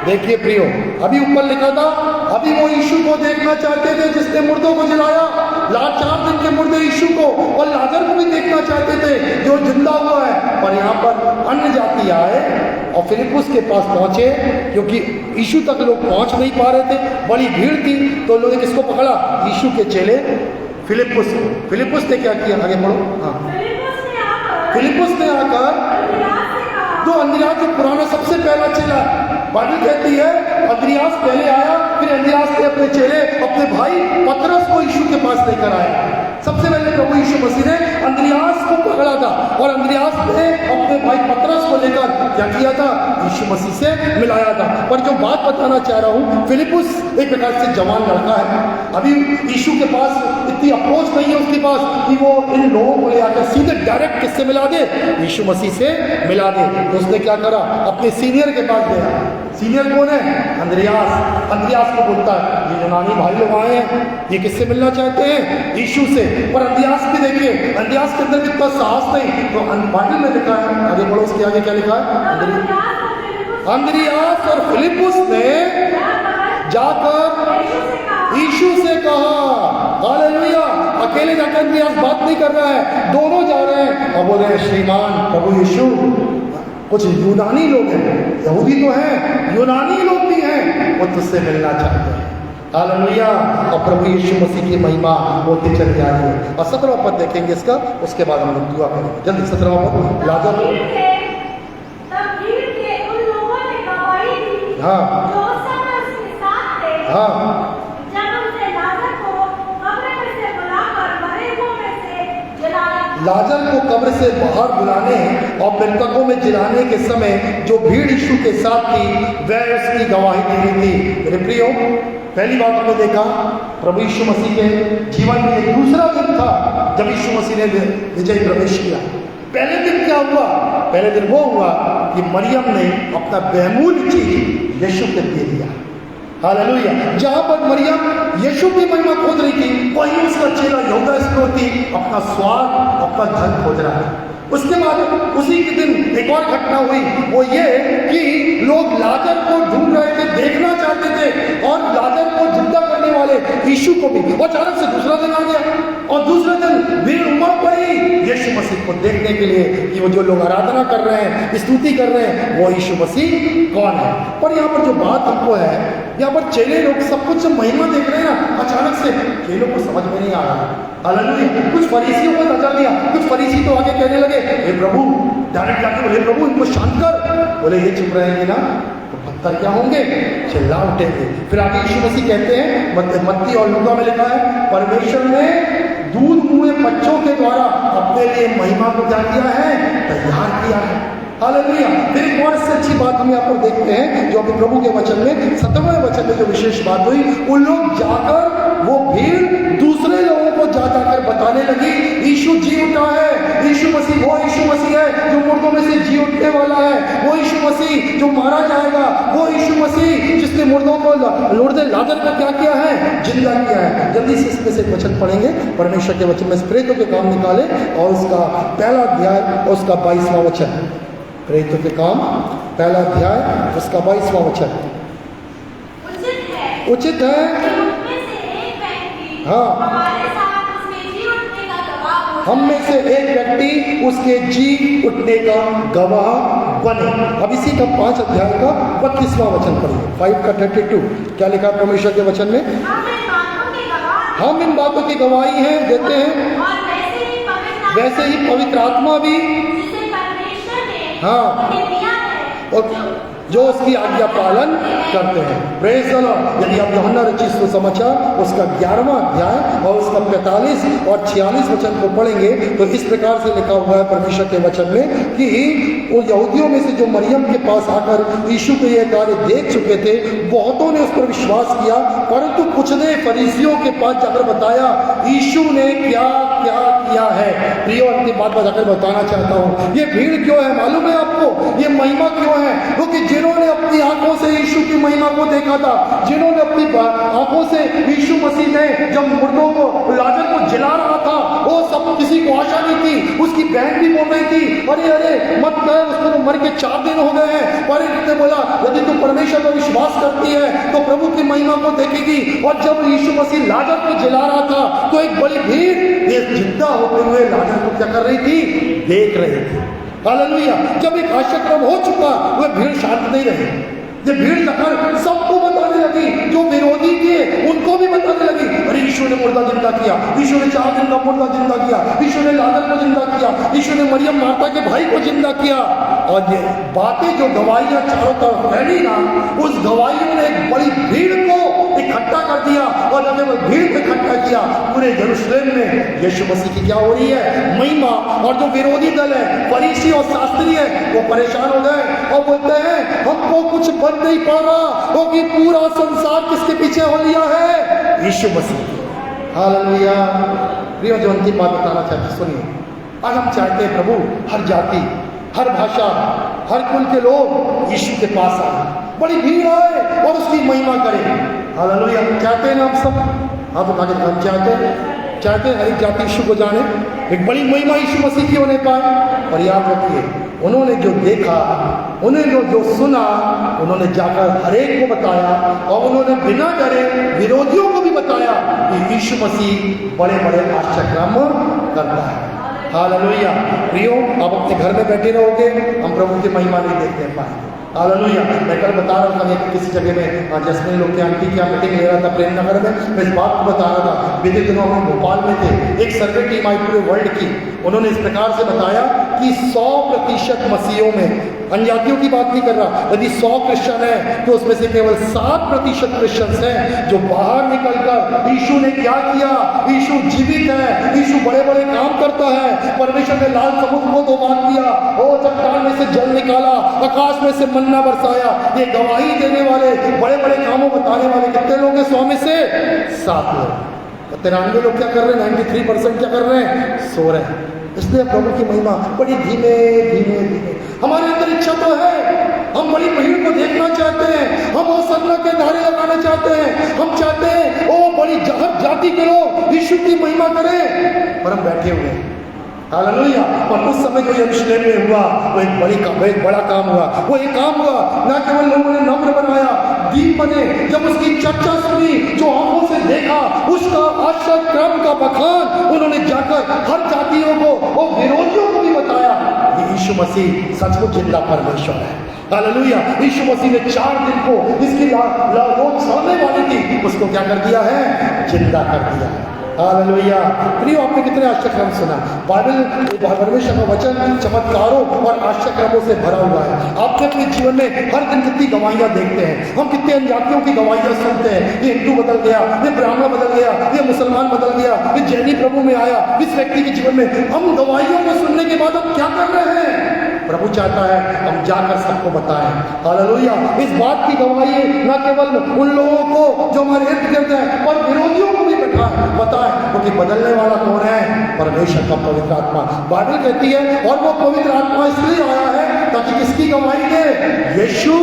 देखिए प्रियो, अभी ऊपर लिखा था, अभी वो यीशु को देखना चाहते थे जिसने मुर्दों को जिलाया, 4 दिन के मुर्दे यीशु को, और लाजर को भी देखना चाहते थे जो जिंदा हुआ है। पर यहाँ पर अन्य जाति आए और फिलिप्पुस के पास पहुंचे, क्योंकि यीशु तक लोग पहुंच नहीं पा रहे थे, बड़ी भीड़ थी। तो लोगों ने किसको पकड़ा? यीशु के चेले फिलिप्पुस। फिलिप्पुस ने क्या किया? आगे बढ़ो। हाँ, फिलिप्पुस ने आकर जो अंद्रियास, जो पुराना सबसे पहला चेला, बाइबल कहती है अंद्रियास पहले आया, फिर अंद्रियास ने अपने चेले, अपने भाई पतरस को यीशु के पास लेकर आया। सबसे पहले प्रभु यीशु मसीह ने अंद्रियास को पकड़ा था, और अंद्रियास ने अपने भाई पतरस को लेकर क्या किया था? यीशु मसीह से मिलाया था। पर जो बात बताना चाह रहा हूँ, फिलिप्पुस एक प्रकार से जवान लड़का है, अभी यीशु के पास इतनी अप्रोच नहीं है उसके पास कि वो इन लोगों को ले आकर सीधे डायरेक्ट किससे मिला दे? यीशु मसीह से मिला दे। तो उसने क्या करा? अपने सीनियर के पास गया। सीनियर कौन है? अंद्रियास। अंद्रियास को बोलता है, ये यूनानी भाई लोग आए हैं, ये किससे मिलना चाहते हैं? यीशु से। पर अंद्रियास भी देखिए, अंद्रियास के अंदर कितना साहस नहीं। तो बाइबल में लिखा है, आगे बढ़ो, उसके आगे क्या लिखा है? अंद्रियास और फिलिप्पुस ने जाकर यीशु से कहा, हालेलुया! अकेले जाकर अंद्रियास बात नहीं कर रहा है, दोनों जा रहे हैं और बोल रहे हैं, श्रीमान प्रभु यीशु, कुछ यूनानी लोग हैं, यहूदी तो हैं, यूनानी लोग भी हैं, वो तुझसे मिलना चाहते हैं। हालेलुया! और प्रभु यीशु मसीह की महिमा होती चली आ रही है। और 17वां पद देखेंगे इसका, उसके बाद हम लोग दुआ करेंगे। जल्दी 17वां पद। लाजर, हाँ हाँ, लाजर को कब्र से बाहर बुलाने और मृतकों में जिलाने के समय जो भीड़ यीशु के साथ थी, वह उसकी गवाही दे रही थी। मेरे प्रियो, पहली बात हमने देखा प्रभु यीशु मसीह के जीवन में एक दूसरा दिन था जब यीशु मसीह ने विजय प्रवेश किया। पहले दिन क्या हुआ? पहले दिन वो हुआ कि मरियम ने अपना बहुमूल्य चीज यीशु को दे दिया। हालेलुया। जहां पर मरियम यीशु की महिमा खोज रही थी, वहीं उसका चेला यहूदा इस्करियोती अपना स्वार्थ, अपना धन खोज रहा था। उसके बाद उसी के दिन एक और घटना हुई, वो ये कि लोग लाजर को ढूंढ रहे थे, देखना चाहते थे, और लाजर को जिंदा करने वाले यीशु को भी। और अचानक से दूसरा दिन आ गया और दूसरे दिन भीड़ उमड़ पड़ी यीशु मसीह को देखने के लिए कि वो जो लोग आराधना कर रहे हैं, स्तुति कर रहे हैं, वो यीशु मसीह कौन है। पर यहाँ पर जो बात हमको है, यहाँ पर चेले लोग सब कुछ महिमा देख रहे हैं ना, अचानक से चेलों को समझ में नहीं आ रहा। हालेलुया। कुछ फरीसियों को नजर दिया, कुछ फरीसी तो आगे कहने लगे, हे प्रभु, डायरेक्ट जाके बोले, प्रभु इनको शांत कर। बोले ये चुप रहेंगे ना तो पत्थर क्या होंगे, चिल्ला उठेंगे। फिर आगे यीशु मसीह कहते हैं, मत्ती और लूका में लिखा है, परमेश्वर ने दूध मुए बच्चों के द्वारा अपने लिए महिमा को क्या किया है, तैयार किया है। हालेलुया। फिर एक और इससे अच्छी बात हम यहाँ पर देखते हैं, जो अभी प्रभु के वचन में 17वें वचन में जो विशेष बात हुई, उन लोग जाकर वो भीड़ दूसरे लोगों को जा जाकर बताने लगी, यीशु जी उठा है, यीशु मसीह वो यीशु मसीह है जो मुर्दों में से जी उठने वाला है, वो यीशु मसीह जो मारा जाएगा, वो यीशु मसीह जिसने मुर्दों को लुढ़े लाजर को क्या किया है, जिंदा किया है। जल्दी से इसमें से वचन पढ़ेंगे, परमेश्वर के वचन में प्रेरितों के काम निकाले और उसका पहला अध्याय और उसका 22वां वचन। प्रेरितों के काम पहला अध्याय उसका 22वां वचन। उचित है हाँ, हम में से एक व्यक्ति उसके जी उठने का गवाह बने। अब इसी का 5 अध्याय का 32वां वचन पढ़िए, 5 का 32। क्या लिखा परमेश्वर के वचन में? हम इन बातों की गवाही हैं, देते हैं, वैसे ही पवित्र आत्मा भी, हाँ, और जो उसकी आज्ञा पालन करते हैं। Praise the Lord. यदि आप यूहन्ना रचित सुसमाचार उसका 11वां अध्याय और उसका 45 और 46 वचन को पढ़ेंगे तो इस प्रकार से लिखा हुआ है परमेश्वर के वचन में कि वो यहूदियों में से जो मरियम के पास आकर यीशु के ये कार्य देख चुके थे, बहुतों ने उस पर विश्वास किया, परंतु कुछ ने फरीसियों के पास जाकर बताया यीशु ने क्या क्या किया है। प्रियो, अंतिम बात बताकर बताना चाहता हूँ, ये भीड़ क्यों है मालूम है आपको? ये महिमा क्यों है? क्योंकि जिन्होंने अपनी आंखों से यीशु की महिमा को देखा था, जिन्होंने अपनी आंखों से यीशु मसीह ने जब मुर्दों को, लाजर को जिला रहा था, वो सब किसी को आशा नहीं थी। उसकी बहन भी बोल रही थी, अरे अरे मत कह, उसको तो मर के 4 दिन हो गए हैं। पर उसने बोला यदि तू परमेश्वर पर विश्वास करती है तो प्रभु की महिमा को देखेगी। और जब यीशु मसीह लाजर को जिला रहा था तो एक बड़ी भीड़ ये जिंदा होते हुए लाजर को क्या कर रही थी, देख रही थी। हालेलुया। जब एक आश्चर्यक्रम हो चुका, वह भीड़ शांत नहीं रही। ये भीड़ जाकर सबको बताने लगी, जो विरोधी थे उनको भी बताने लगी, अरे यीशु ने मुर्दा जिंदा किया, यीशु ने 4 दिन का मुर्दा जिंदा किया, यीशु ने लाजर को जिंदा किया, यीशु ने मरियम मार्था के भाई को जिंदा किया। और ये बातें जो गवाहियां चारों तरफ फैली ना, उस गवाहियों ने एक बड़ी भीड़ को इकट्ठा कर दिया। और जब वो भीड़ को इकट्ठा किया, पूरे यरूशलेम में यीशु मसीह की क्या हो रही है, महिमा। और जो विरोधी दल है, फरीसी और शास्त्री है, वो परेशान हो गए और बोलते हैं हमको कुछ बन नहीं पा रहा, क्योंकि पूरा संसार किसके पीछे हो लिया है, यीशु मसीह। हालेलुया। प्रिय, जो अंतिम बात बताना चाहते सुनिए, आज हम चाहते हैं प्रभु हर जाति, हर भाषा, हर कुल के लोग यीशु के पास आए, बड़ी भीड़ आए और उसकी महिमा करें। हालेलुया। चाहते हैं ना आप सब? आप उठा के हम चाहते हैं हर एक जाति यीशु को जाने, एक बड़ी महिमा यीशु मसीह की होने पाए। और याद रखिए, उन्होंने जो देखा, उन्होंने जो सुना, उन्होंने जाकर हर एक को बताया और उन्होंने बिना डरे विरोधियों को भी बताया कि यीशु मसीह बड़े बड़े आश्चर्यक्रम करता है। हालेलुया। प्रियो, आप अपने घर में बैठे रहोगे, हम प्रभु की महिमा नहीं देखने पाएंगे। हालेलुया। मैं कल बता रहा था किसी जगह में, जैसमिन लोग के आंटी की मीटिंग ले रहा था प्रेम नगर में, मैं इस बात को बता रहा था। बीते दिनों हम भोपाल में थे, एक सर्वे टीम आई पूरे वर्ल्ड की, उन्होंने इस प्रकार से बताया कि 100% मसीहों में, अन्यजातियों की बात नहीं कर रहा, यदि 100 क्रिश्चियन है तो उसमें से केवल 7% क्रिश्चियंस हैं जो बाहर निकलकर यीशु ने क्या किया, यीशु जीवित है, यीशु बड़े बड़े काम करता है, परमेश्वर ने लाल समुद्र को 2 भाग किया, ओ चट्टान में से जल निकाला, आकाश में से मन्ना बरसाया। ये गवाही देने वाले, बड़े बड़े कामों बताने वाले कितने लोग हैं? 100 में से 7 लोग। 93 लोग क्या कर रहे हैं? 93% क्या कर रहे हैं? सो रहे हैं। इसलिए प्रभु की महिमा बड़ी धीमे धीमे धीमे, हमारे अंदर इच्छा तो है, हम बड़ी भीड़ को देखना चाहते हैं, हम वो सन्ना के नारे लगाना चाहते हैं, हम चाहते हैं ओ बड़ी हर जाति के लोग यीशु की महिमा करें, पर हम बैठे हुए हैं। हालेलुया। और उस समय जो यरूशलेम में हुआ वो एक बड़ा काम हुआ। वो एक काम हुआ, ना केवल लोगों ने नम्र बनाया, दीप बने, जब उसकी चर्चा सुनी, जो आंखों से देखा, उसका आश्चर्य क्रम का बखान उन्होंने जाकर हर जातियों को और विरोधियों को भी बताया कि यीशु मसीह सचमुच जिंदा परमेश्वर है। हालेलुया। यीशु मसीह ने 4 दिन को इसकी लोग सड़ने वाली थी, उसको क्या कर दिया है? जिंदा कर दिया है। हालेलुया। प्रियो, आपने कितने आश्चर्यक्रम सुना। बाइबल परमेश्वर का वचन चमत्कारों और आश्चर्यक्रमों से भरा हुआ है। आपने अपने जीवन में हर दिन कितनी गवाहियां देखते हैं, हम कितने अन्यजातियों की गवाहियां सुनते हैं। ये हिंदू बदल गया, ये ब्राह्मण बदल गया, ये मुसलमान बदल गया, ये जैनी प्रभु में आया, इस व्यक्ति के जीवन में। हम गवाहियों को सुनने के बाद हम क्या कर रहे हैं? प्रभु चाहता है हम जाकर सबको बताएं। हालेलुया। इस बात की गवाही न केवल उन लोगों को जो हमारे इर्द गिर्द है, पर विरोधियों को भी बताएं, क्योंकि बदलने वाला कौन है? परमेश्वर का पवित्र आत्मा। बाइबल कहती है और वो पवित्र आत्मा इसलिए आया है ताकि किसकी गवाही दे? यीशु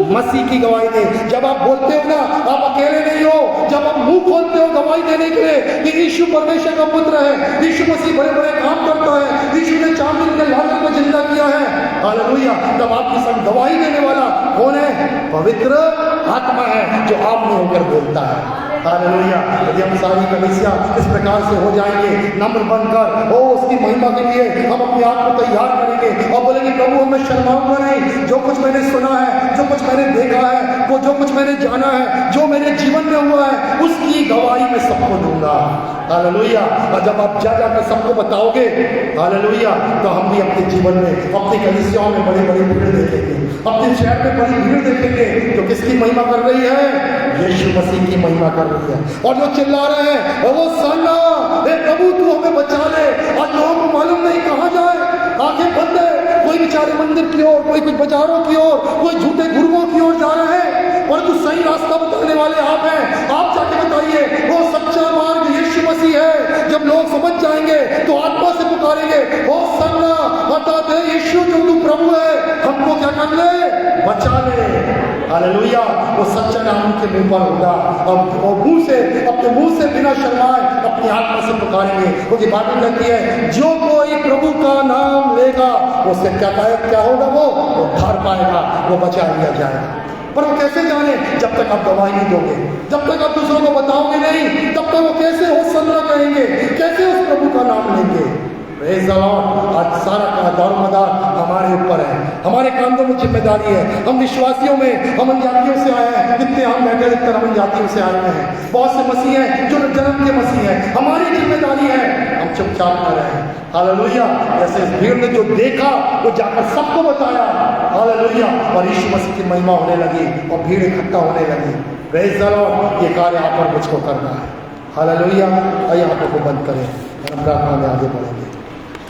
मसीह की गवाही दे। जब आप बोलते हो ना, आप अकेले नहीं हो, जब आप मुंह खोलते हो गवाही देने के लिए कि यीशु परमेश्वर का पुत्र है, यीशु मसीह बड़े बड़े काम करता है, यीशु ने 4 दिन के लाजर को जिंदा किया है, हालेलुया, तब आपके संग गवाही देने वाला कौन है? पवित्र आत्मा है जो आप में होकर बोलता है। हालेलुया। यदि हम सारी कलीसिया इस प्रकार से हो जाएंगे, नम्र बनकर ओ उसकी महिमा के लिए हम अपने आप को तैयार करेंगे और बोलेंगे प्रभु मैं शर्माऊंगा नहीं, जो कुछ मैंने सुना है, जो कुछ मैंने देखा है, वो जो कुछ मैंने जाना है, जो मेरे जीवन में हुआ है, उसकी गवाही मैं सबको दूंगा। हालेलुया। और जब आप जा जाकर सबको बताओगे, हालेलुया, तो हम भी अपने जीवन में, अपनी कलीसियाओं में बड़ी बड़ी भीड़ देखेंगे, अपने शहर में बड़ी भीड़ देखेंगे जो किसकी महिमा कर रही है? यीशु मसीह की महिमा कर रही है। और जो चिल्ला रहे हैं वो सन्ना, हे प्रभु तू हमें बचा ले। आज लोगों को मालूम नहीं कहाँ जाए, आंखें बंद है, कोई बेचारे मंदिर की ओर, कोई कुछ बाजारों की ओर, कोई झूठे गुरुओं की ओर जा रहे हैं, परंतु सही रास्ता बताने वाले आप हैं। आप जाके बताइए वो सच्चा मार्ग यीशु मसीह है। जब लोग समझ जाएंगे तो आत्मा से पुकारेंगे, ओ सन्ना बता दे यीशु जो तू प्रभु है, हमको क्या कर ले? बचा ले। हालेलुया। वो सच्चा नाम के मुंह पर होगा और वो मुंह से, अपने मुंह से बिना शर्माए अपनी आत्मा से पुकारेंगे, क्योंकि बाइबल कहती है जो कोई प्रभु का नाम लेगा उससे क्या होगा? वो उद्धार पाएगा, वो बचा लिया जाएगा। पर वो कैसे जाने? जब तक आप गवाही नहीं दोगे, जब तक आप दूसरों को बताओगे नहीं, तब तक वो कैसे होसन्ना कहेंगे, कैसे उस प्रभु का नाम लेंगे? Praise the Lord. आज सारा का दारोमदार हमारे ऊपर है, हमारे कांधों में जिम्मेदारी है। हम विश्वासियों में, हम अन्यजातियों से आए हैं, कितने हम बैठे देखकर हम अन्यजातियों से आए हुए हैं, बहुत से मसीह हैं जो जन्म के मसीह हैं। हमारी जिम्मेदारी है हम चुपचाप न रहें। हालेलुया। जैसे इस भीड़ ने जो देखा वो जाकर सबको बताया, हालेलुया, और यीशु मसीह की महिमा होने लगी और भीड़ इकट्ठा होने लगी। Praise the Lord. ये कार्य आप पर मुझको करना है। हालेलुया। आइए आंखों को बंद करें, हम प्रार्थना में आगे बढ़ेंगे।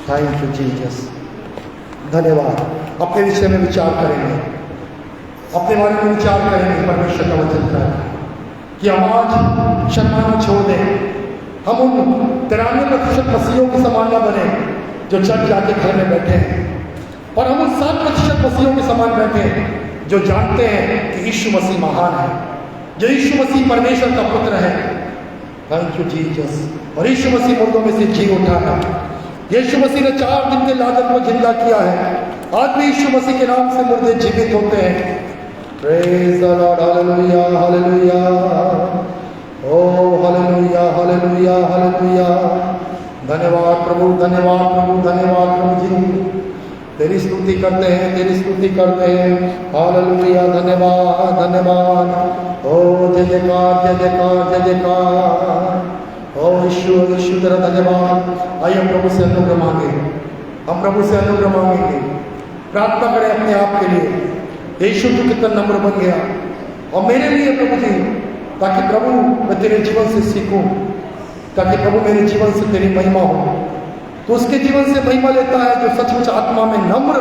Thank you Jesus. धन्यवाद। अपने विषय में विचार करेंगे, अपने बारे में विचार करेंगे। परमेश्वर का वचन है कि हम आज शर्माना छोड़ दें, हम उन 93% मसीहों के समान न बने जो चर्च जाके घर में बैठे हैं, और हम उन 7% मसीहों के समान बैठे जो जानते हैं कि यीशु मसीह महान है, जो यीशु मसीह परमेश्वर का पुत्र है। Thank you Jesus. और यीशु मसीह मुर्दों में से जी उठा है। यीशु मसीह ने 4 दिन के लाजर को जिंदा किया है। आज भी यीशु मसीह के नाम से मुर्दे जीवित होते हैं। Praise the Lord. Hallelujah, hallelujah, ओ हालेलुया, हालेलुया, हालेलुया। धन्यवाद प्रभु, धन्यवाद प्रभु, धन्यवाद प्रभु जी। तेरी स्तुति करते हैं, तेरी स्तुति करते हैं। हालेलुया, धन्यवाद, धन्यवाद। ओ जय जयकार, जय जयकार, जय जयकार। ओ यीशु, यीशु तेरा धन्यवाद। आइए प्रभु से अनुग्रह मांगे, हम प्रभु से अनुग्रह मांगेंगे। प्रार्थना करें अपने आप के लिए, यीशु तू कितना नम्र बन गया और मेरे लिए प्रभु जी, ताकि प्रभु मैं तेरे जीवन से सीखूं, ताकि प्रभु मेरे जीवन से तेरी महिमा हो। तो उसके जीवन से महिमा लेता है जो सचमुच आत्मा में नम्र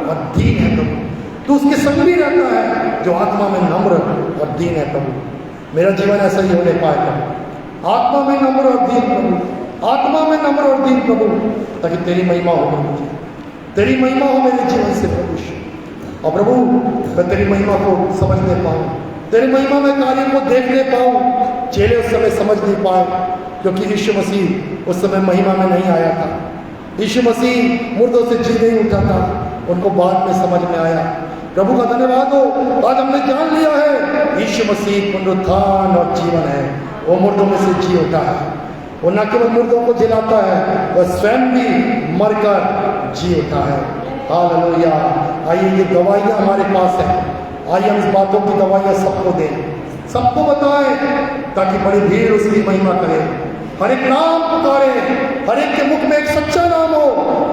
और दीन है प्रभु। तो उसके संग भी रहता है जो आत्मा में नम्र और दीन है प्रभु। मेरा जीवन ऐसा ही होने पाएगा, आत्मा में नम्र और दीन प्रभु, आत्मा में नम्र और दीन प्रभु, ताकि तेरी महिमा हो प्रभु जी, तेरी महिमा हो मेरे जीवन से प्रभु। और प्रभु मैं तेरी महिमा को समझने पाऊँ, तेरी महिमा में कार्य को देखने पाऊँ। चेले उस समय समझ नहीं पाए क्योंकि यीशु मसीह उस समय महिमा में नहीं आया था। यीशु मसीह मुर्दों से जी नहीं उठा था, उनको बाद में समझ में आया। प्रभु का धन्यवाद हो, आज हमने जान लिया है यीशु मसीह पुनरुत्थान और जीवन है। वो मुर्दों में से जी उठा है, वो न केवल मुर्दों को जिलाता है, वह स्वयं भी मरकर जी उठा है। हालेलुया। आइए ये दवाइयाँ हमारे पास है, आइए हम इस बातों की दवाइयाँ सबको दें, सबको बताएं, ताकि बड़ी भीड़ उसकी महिमा करे। हर एक नाम पुकारे, हर एक के मुख में एक सच्चा नाम हो,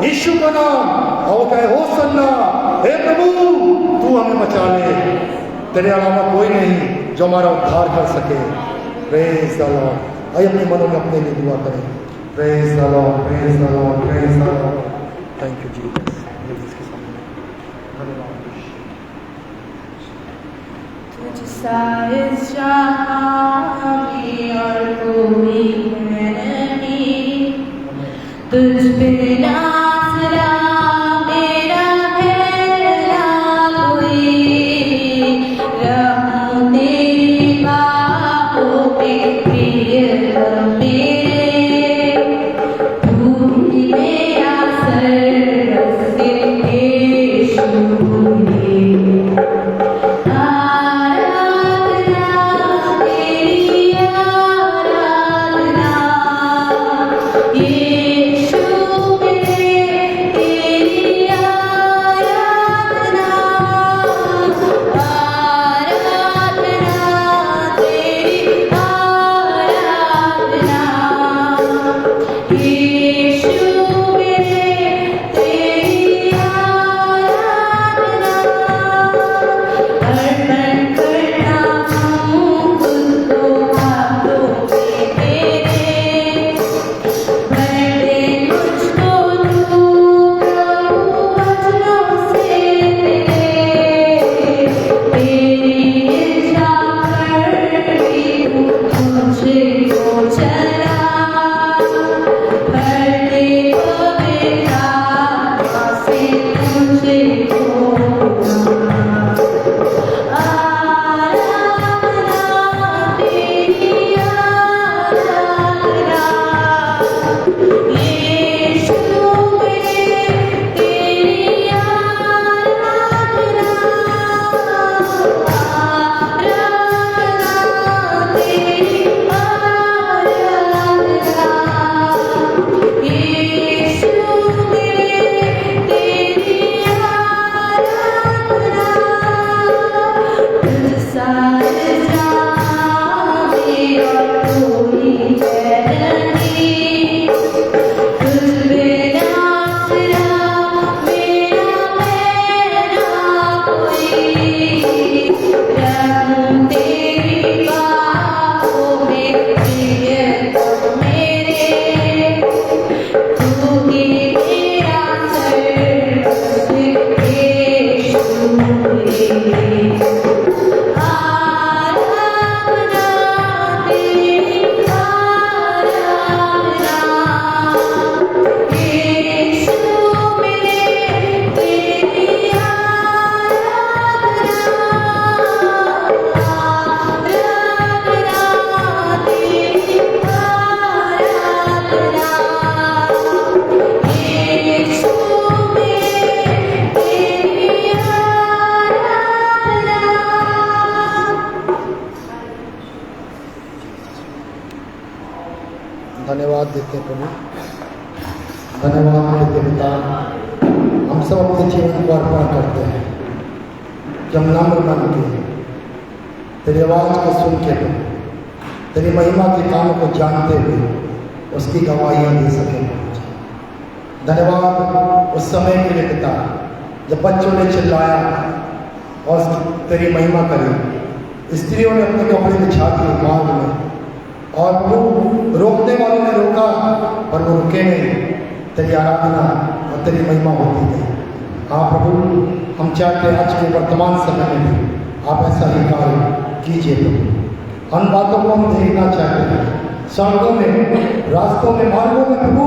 यीशु का नाम, और वो कहे होसन्ना, हे प्रभु तू हमें बचा ले, तेरे अलावा कोई नहीं जो हमारा उद्धार कर सके। Praise the lord. आइए अपने मनों में अपने लिए दुआ करें। Praise the lord, praise the lord, praise the lord. Thank you Jesus. तुझसा इस जहां में और कोई है नहीं, तुझ बिना आसरा मेरा है ना कोई। रहूं तेरी बाहों में प्रियतम मेरे, तू ही मेरा सर्वस्व यीशु है। धन्यवाद देते हैं प्रभु, धन्यवाद देते पिता। हम सब अपने जीवन को अर्पण करते हैं कि हम नम्र बन के तेरी आवाज़ को सुन के तेरी महिमा के कामों को जानते हुए उसकी गवाहियाँ दे सकें। धन्यवाद उस समय के लिए पिता जब बच्चों ने चिल्लाया और तेरी महिमा करी, स्त्रियों ने अपने कपड़े बिछा दिए मार्ग में और प्रभु रोकने वालों ने रोका पर वो रुके नहीं, तेरी आराधना और तेरी महिमा होती गई। हाँ प्रभु, हम चाहते हैं आज के वर्तमान समय में भी आप ऐसा ही कार्य कीजिए प्रभु। उन बातों को हम देखना चाहते हैं, सड़कों में, रास्तों में, मार्गों में प्रभु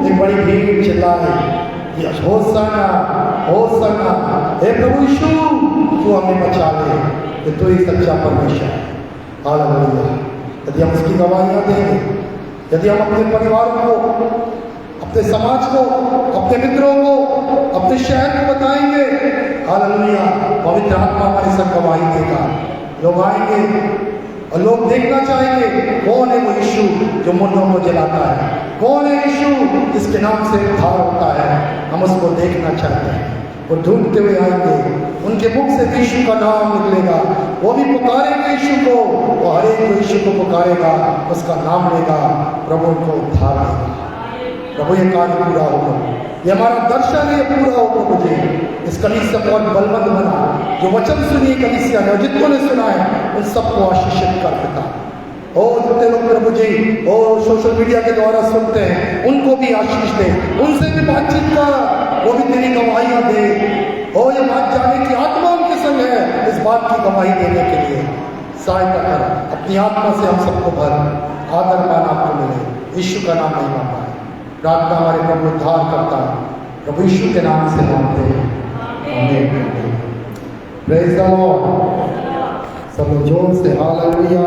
एक बड़ी भीड़ चिल्लाए कि होशाना होशाना, हे प्रभु यीशु तू हमें बचा ले, कि तू ही सच्चा परमेश्वर है। हालेलुया। यदि हम उसकी गवाहियाँ देंगे, यदि हम अपने परिवार को, अपने समाज को, अपने मित्रों को, अपने शहर को बताएंगे, हालेलुया, पवित्र आत्मा हमारे संग गवाही देगा। लोग आएंगे और लोग देखना चाहेंगे कौन है वो यीशु जो मुर्दों को जलाता है, कौन है यीशु जिसके नाम से उद्धार होता है। हम उसको देखना चाहते हैं। वो ढूंढते हुए आएंगे, उनके मुख से यीशु का नाम निकलेगा, वो भी पुकारेंगे यीशु को, वो हर एक यीशु को पुकारेगा, उसका नाम लेगा, प्रभु उनको उद्धार देगा। प्रभु ये कार्य पूरा होगा, ये हमारा दर्शन है, पूरा हो प्रभु जी। इस कलीसिया को और बलवंत बना, जो वचन सुनिए कलीसिया ने और जितनों ने सुना है उन सबको आशीषित कर देता। ओ जितने लोग प्रभु जी ओ सोशल मीडिया के द्वारा सुनते हैं उनको भी आशीष दे, उनसे भी बातचीत कर, वो भी तेरी गवाहियाँ दे। ओ ये बात जाने की आत्मा उनके संग है, इस बात की गवाही देने के लिए सहायता कर। अपनी आत्मा से हम सबको भर, आदर मान आपको मिले, यीशु का नाम महिमा पाए। प्रार्थना हमारे प्रभु उद्धार करता प्रभु यीशु के नाम से मांगते हैं, आमीन। Praise the Lord. सब जोर से हालेलुया।